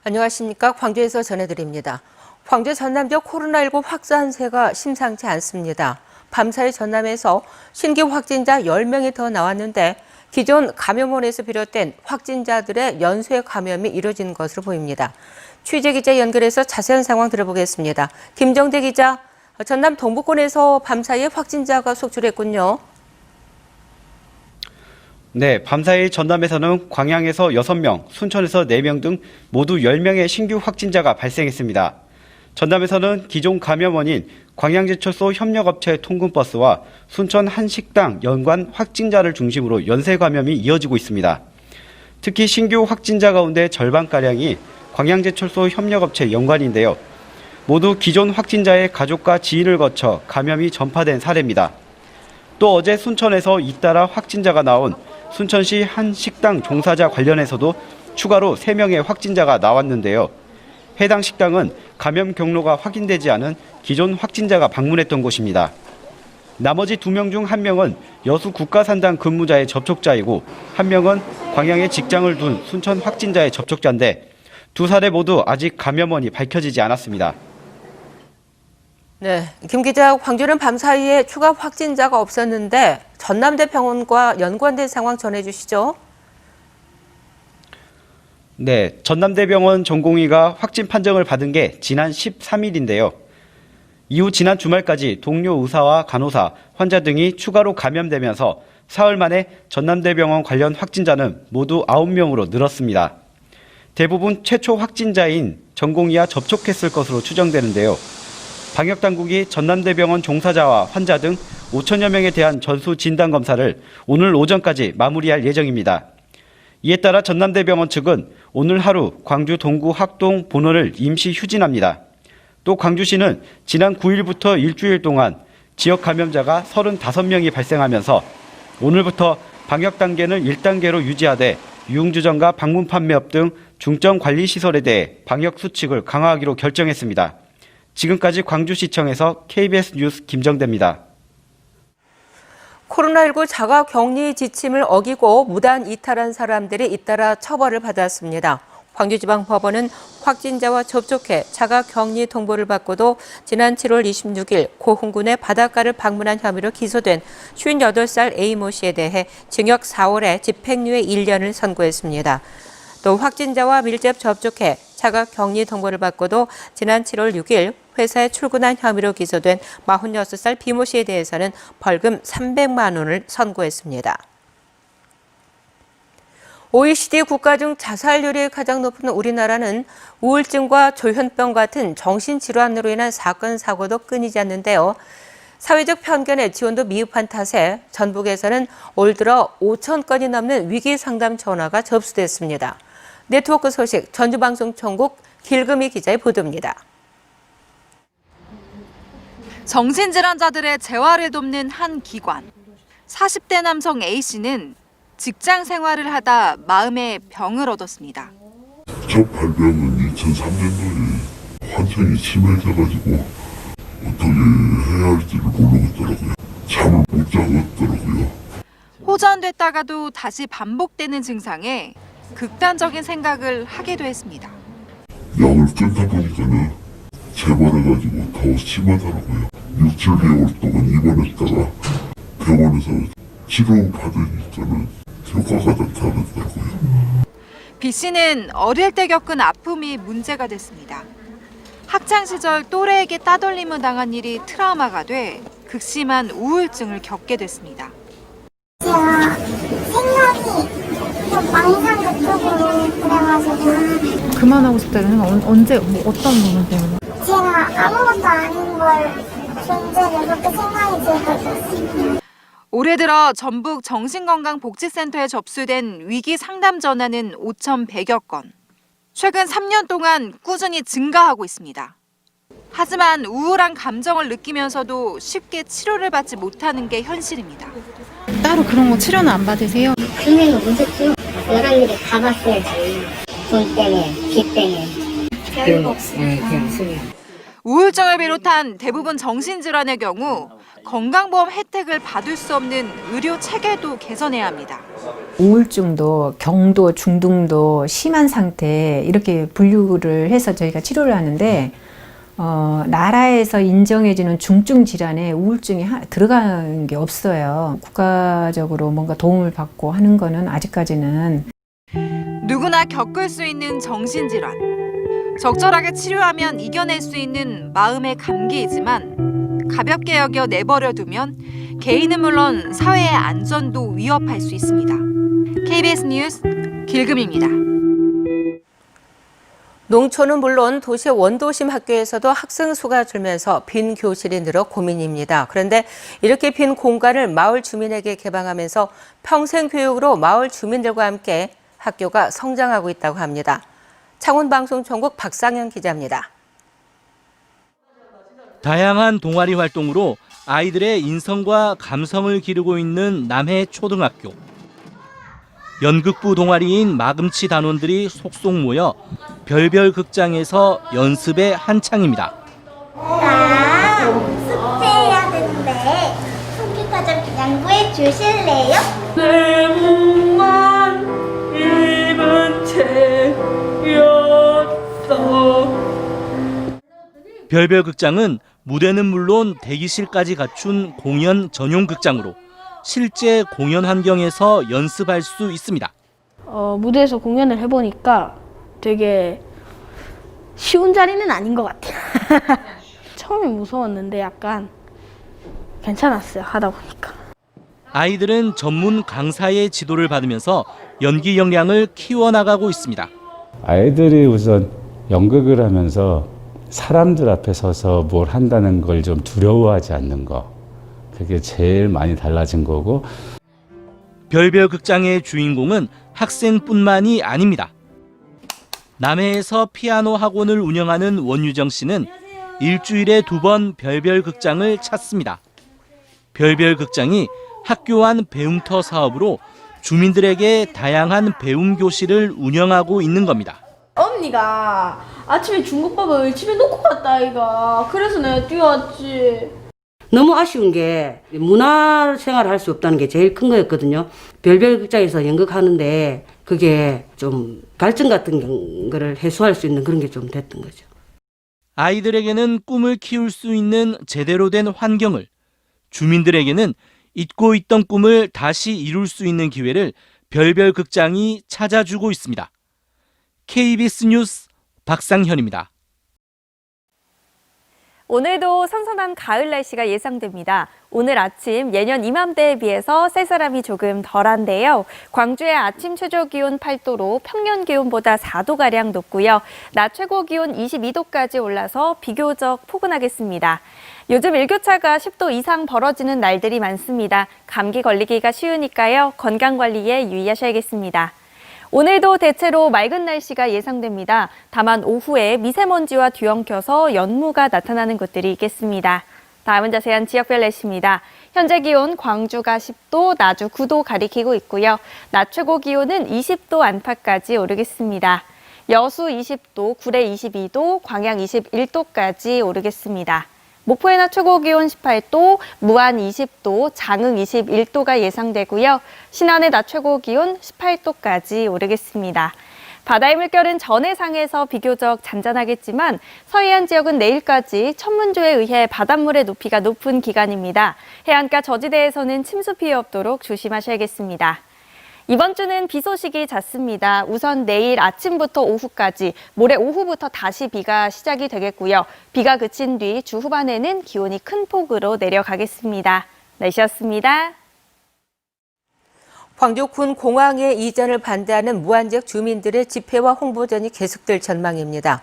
안녕하십니까. 광주에서 전해드립니다. 광주 전남 지역 코로나19 확산세가 심상치 않습니다. 밤사이 전남에서 신규 확진자 10명이 더 나왔는데 기존 감염원에서 비롯된 확진자들의 연쇄 감염이 이뤄진 것으로 보입니다. 취재기자 연결해서 자세한 상황 들어보겠습니다. 김정대 기자, 전남 동부권에서 밤사이에 확진자가 속출했군요. 네, 밤사이 전남에서는 광양에서 6명, 순천에서 4명 등 모두 10명의 신규 확진자가 발생했습니다. 전남에서는 기존 감염원인 광양제철소 협력업체 통근버스와 순천 한 식당 연관 확진자를 중심으로 연쇄 감염이 이어지고 있습니다. 특히 신규 확진자 가운데 절반가량이 광양제철소 협력업체 연관인데요. 모두 기존 확진자의 가족과 지인을 거쳐 감염이 전파된 사례입니다. 또 어제 순천에서 잇따라 확진자가 나온 순천시 한 식당 종사자 관련해서도 추가로 3명의 확진자가 나왔는데요. 해당 식당은 감염 경로가 확인되지 않은 기존 확진자가 방문했던 곳입니다. 나머지 2명 중 1명은 여수 국가산당 근무자의 접촉자이고 1명은 광양에 직장을 둔 순천 확진자의 접촉자인데 두 사례 모두 아직 감염원이 밝혀지지 않았습니다. 네, 김 기자, 광주는 밤사이에 추가 확진자가 없었는데 전남대병원과 연관된 상황 전해주시죠. 네, 전남대병원 전공의가 확진 판정을 받은 게 지난 13일인데요. 이후 지난 주말까지 동료 의사와 간호사, 환자 등이 추가로 감염되면서 사흘 만에 전남대병원 관련 확진자는 모두 9명으로 늘었습니다. 대부분 최초 확진자인 전공의와 접촉했을 것으로 추정되는데요. 방역당국이 전남대병원 종사자와 환자 등 5천여 명에 대한 전수 진단 검사를 오늘 오전까지 마무리할 예정입니다. 이에 따라 전남대병원 측은 오늘 하루 광주 동구 학동 본원을 임시 휴진합니다. 또 광주시는 지난 9일부터 일주일 동안 지역 감염자가 35명이 발생하면서 오늘부터 방역 단계는 1단계로 유지하되 유흥주점과 방문 판매업 등 중점 관리 시설에 대해 방역 수칙을 강화하기로 결정했습니다. 지금까지 광주시청에서 KBS 뉴스 김정대입니다. 코로나19 자가격리 지침을 어기고 무단 이탈한 사람들이 잇따라 처벌을 받았습니다. 광주지방법원은 확진자와 접촉해 자가격리 통보를 받고도 지난 7월 26일 고흥군의 바닷가를 방문한 혐의로 기소된 58살 A모 씨에 대해 징역 4월에 집행유예 1년을 선고했습니다. 또 확진자와 밀접 접촉해 자가격리 통보를 받고도 지난 7월 6일 회사에 출근한 혐의로 기소된 46살 B모 씨에 대해서는 벌금 300만 원을 선고했습니다. OECD 국가 중 자살률이 가장 높은 우리나라는 우울증과 조현병 같은 정신질환으로 인한 사건, 사고도 끊이지 않는데요. 사회적 편견에 지원도 미흡한 탓에 전북에서는 올 들어 5천 건이 넘는 위기 상담 전화가 접수됐습니다. 네트워크 소식 전주방송총국 길금희 기자의 보도입니다. 정신질환자들의 재활을 돕는 한 기관. 40대 남성 A씨는 직장 생활을 하다 마음의 병을 얻었습니다. 첫 발병은 2003년도에 환청이 심해져가지고 어떻게 해야 할지를 모르겠더라고요. 잠을 못 자겠더라고요. 호전됐다가도 다시 반복되는 증상에 극단적인 생각을 하기도 했습니다. 약을 끊다 보니까는 재발해가지고 더 심하더라고요. 6, 7개월 동안 입원했다가 병원에서 치료받으니까는 효과가 나타나더라고요. B 씨는 어릴 때 겪은 아픔이 문제가 됐습니다. 학창 시절 또래에게 따돌림을 당한 일이 트라우마가 돼 극심한 우울증을 겪게 됐습니다. 제가 생각이 좀 망상 그쪽으로 그래가지고 그만하고 싶다는 생각 언제 어떤 부분 때문에? 제가 아무것도 아닌 걸 존재를 그렇게 생각이 들거든요. 올해 들어 전북 정신건강복지센터에 접수된 위기 상담 전화는 5,100여 건. 최근 3년 동안 꾸준히 증가하고 있습니다. 하지만 우울한 감정을 느끼면서도 쉽게 치료를 받지 못하는 게 현실입니다. 따로 그런 거 치료는 안 받으세요? 선생님은 무섭죠? 여러 일에 가봤어야지. 돈 때문에, 빚 때문에. 별거 없어요. 우울증을 비롯한 대부분 정신질환의 경우 건강보험 혜택을 받을 수 없는 의료 체계도 개선해야 합니다. 우울증도 경도, 중등도, 심한 상태 이렇게 분류를 해서 저희가 치료를 하는데 나라에서 인정해주는 중증 질환에 우울증이 들어간 게 없어요. 국가적으로 뭔가 도움을 받고 하는 거는 아직까지는. 누구나 겪을 수 있는 정신질환. 적절하게 치료하면 이겨낼 수 있는 마음의 감기이지만 가볍게 여겨 내버려 두면 개인은 물론 사회의 안전도 위협할 수 있습니다. KBS 뉴스 길금입니다. 농촌은 물론 도시 원도심 학교에서도 학생 수가 줄면서 빈 교실이 늘어 고민입니다. 그런데 이렇게 빈 공간을 마을 주민에게 개방하면서 평생 교육으로 마을 주민들과 함께 학교가 성장하고 있다고 합니다. 창원방송전국 박상현 기자입니다. 다양한 동아리 활동으로 아이들의 인성과 감성을 기르고 있는 남해 초등학교. 연극부 동아리인 마금치 단원들이 속속 모여 별별 극장에서 연습에 한창입니다. 나 숙제해야 되는데 손기과정 그냥 구해 주실래요? 내 몸만 입은 채였어. 별별 극장은 무대는 물론 대기실까지 갖춘 공연 전용 극장으로 실제 공연 환경에서 연습할 수 있습니다. 무대에서 공연을 해보니까 되게 쉬운 자리는 아닌 것 같아요. 처음에 무서웠는데 약간 괜찮았어요, 하다 보니까. 아이들은 전문 강사의 지도를 받으면서 연기 역량을 키워나가고 있습니다. 아이들이 우선 연극을 하면서 사람들 앞에 서서 뭘 한다는 걸 좀 두려워하지 않는 거. 그게 제일 많이 달라진 거고. 별별 극장의 주인공은 학생뿐만이 아닙니다. 남해에서 피아노 학원을 운영하는 원유정 씨는 일주일에 2번 별별 극장을 찾습니다. 별별 극장이 학교 안 배움터 사업으로 주민들에게 다양한 배움 교실을 운영하고 있는 겁니다. 언니가 아침에 중국밥을 집에 놓고 갔다 아이가. 그래서 내가 뛰어왔지. 너무 아쉬운 게 문화생활을 할 수 없다는 게 제일 큰 거였거든요. 별별 극장에서 연극하는데 그게 좀 갈증 같은 거를 해소할 수 있는 그런 게 좀 됐던 거죠. 아이들에게는 꿈을 키울 수 있는 제대로 된 환경을, 주민들에게는 잊고 있던 꿈을 다시 이룰 수 있는 기회를 별별 극장이 찾아주고 있습니다. KBS 뉴스 박상현입니다. 오늘도 선선한 가을 날씨가 예상됩니다. 오늘 아침 예년 이맘때에 비해서 쌀쌀함이 조금 덜한데요. 광주의 아침 최저 기온 8도로 평년 기온보다 4도가량 높고요. 낮 최고 기온 22도까지 올라서 비교적 포근하겠습니다. 요즘 일교차가 10도 이상 벌어지는 날들이 많습니다. 감기 걸리기가 쉬우니까요. 건강관리에 유의하셔야겠습니다. 오늘도 대체로 맑은 날씨가 예상됩니다. 다만 오후에 미세먼지와 뒤엉켜서 연무가 나타나는 곳들이 있겠습니다. 다음은 자세한 지역별 날씨입니다. 현재 기온 광주가 10도, 나주 9도 가리키고 있고요. 낮 최고 기온은 20도 안팎까지 오르겠습니다. 여수 20도, 구례 22도, 광양 21도까지 오르겠습니다. 목포의 낮 최고 기온 18도, 무안 20도, 장흥 21도가 예상되고요. 신안의 낮 최고 기온 18도까지 오르겠습니다. 바다의 물결은 전해상에서 비교적 잔잔하겠지만 서해안 지역은 내일까지 천문조에 의해 바닷물의 높이가 높은 기간입니다. 해안가 저지대에서는 침수 피해 없도록 조심하셔야겠습니다. 이번 주는 비 소식이 잦습니다. 우선 내일 아침부터 오후까지, 모레 오후부터 다시 비가 시작이 되겠고요. 비가 그친 뒤 주 후반에는 기온이 큰 폭으로 내려가겠습니다. 날씨였습니다. 광주군 공항의 이전을 반대하는 무안지역 주민들의 집회와 홍보전이 계속될 전망입니다.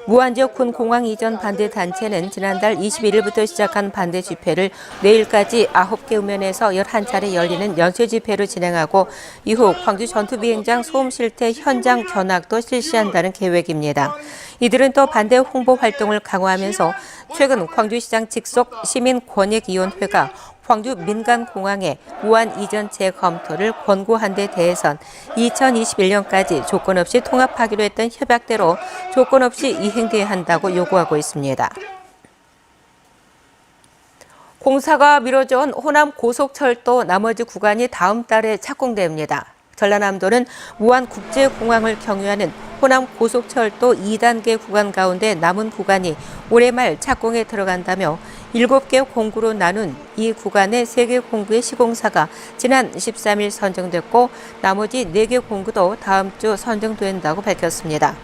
무안지역 군 공항 이전 반대 단체는 지난달 21일부터 시작한 반대 집회를 내일까지 9개 읍면에서 11차례 열리는 연쇄 집회로 진행하고 이후 광주 전투비행장 소음 실태 현장 견학도 실시한다는 계획입니다. 이들은 또 반대 홍보 활동을 강화하면서 최근 광주시장 직속 시민권익위원회가 광주 민간공항의 무안 이전 재검토를 권고한 데 대해선 2021년까지 조건 없이 통합하기로 했던 협약대로 조건 없이 이행돼야 한다고 요구하고 있습니다. 공사가 미뤄져 온 호남 고속철도 나머지 구간이 다음 달에 착공됩니다. 전라남도는 무안국제공항을 경유하는 호남 고속철도 2단계 구간 가운데 남은 구간이 올해 말 착공에 들어간다며 7개 공구로 나눈 이 구간의 3개 공구의 시공사가 지난 13일 선정됐고 나머지 4개 공구도 다음 주 선정된다고 밝혔습니다.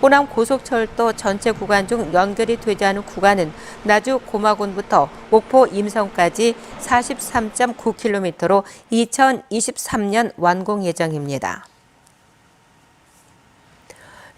호남 고속철도 전체 구간 중 연결이 되지 않은 구간은 나주 고마군부터 목포 임성까지 43.9km로 2023년 완공 예정입니다.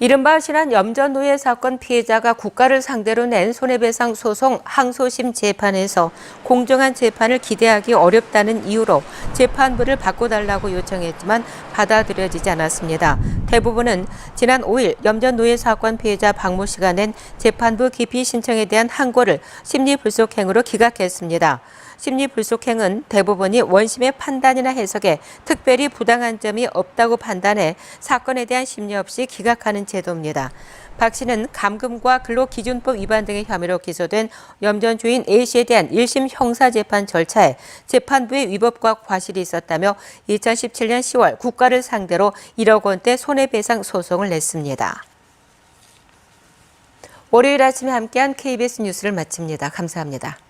이른바 신안 염전노예 사건 피해자가 국가를 상대로 낸 손해배상 소송 항소심 재판에서 공정한 재판을 기대하기 어렵다는 이유로 재판부를 바꿔달라고 요청했지만 받아들여지지 않았습니다. 대부분은 지난 5일 염전노예 사건 피해자 박모 씨가 낸 재판부 기피 신청에 대한 항고를 심리불속행으로 기각했습니다. 심리불속행은 대부분이 원심의 판단이나 해석에 특별히 부당한 점이 없다고 판단해 사건에 대한 심리 없이 기각하는 제도입니다. 박 씨는 감금과 근로기준법 위반 등의 혐의로 기소된 염전 주인 A씨에 대한 1심 형사재판 절차에 재판부의 위법과 과실이 있었다며 2017년 10월 국가를 상대로 1억 원대 손해배상 소송을 냈습니다. 월요일 아침에 함께한 KBS 뉴스를 마칩니다. 감사합니다.